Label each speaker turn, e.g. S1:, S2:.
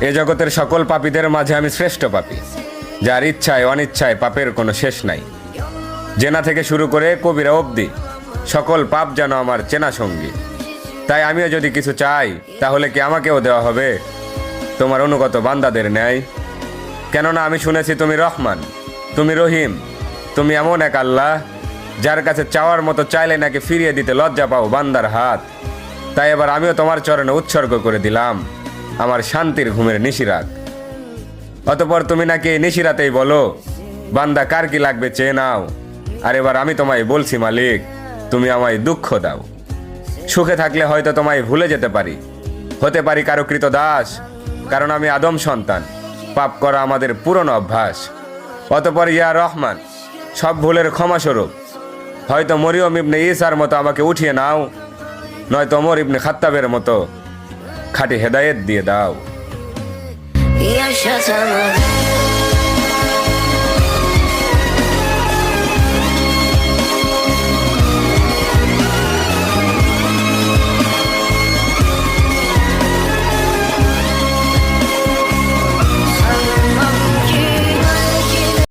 S1: এ জগতের সকল পাপীদের মাঝে আমি শ্রেষ্ঠ পাপী, যার ইচ্ছায় অনিচ্ছায় পাপের কোনো শেষ নাই। জেনা থেকে শুরু করে কবিরা অবধি সকল পাপ যেন আমার চেনা সঙ্গী। তাই আমিও যদি কিছু চাই, তাহলে কি আমাকেও দেওয়া হবে তোমার অনুগত বান্দাদের ন্যায়? কেননা আমি শুনেছি তুমি রহমান, তুমি রহিম, তুমি এমন এক আল্লাহ যার কাছে চাওয়ার মতো চাইলে নাকি ফিরিয়ে দিতে লজ্জা পাও বান্দার হাত। তাই এবার আমিও তোমার চরণে উৎসর্গ করে দিলাম আমার শান্তির ঘুমের নিশিরাত। অতঃপর তুমি নাকি এই নিশিরাতেই বলো, বান্দা কার কি লাগবে চেয়ে নাও। আর এবার আমি তোমায় বলছি মালিক, তুমি আমায় দুঃখ দাও। সুখে থাকলে হয়তো তোমায় ভুলে যেতে পারি, হতে পারি কারো কৃত দাস, কারণ আমি আদম সন্তান, পাপ করা আমাদের পুরনো অভ্যাস। অতঃপর ইয়া রহমান, সব ভুলের ক্ষমাস্বরূপ হয়তো মরিয়ম ইবনে ঈসার মতো আমাকে উঠিয়ে নাও, নয়তো ওমর ইবনে খাত্তাবের মতো খাঁটি হেদায়েত দিয়ে দাও।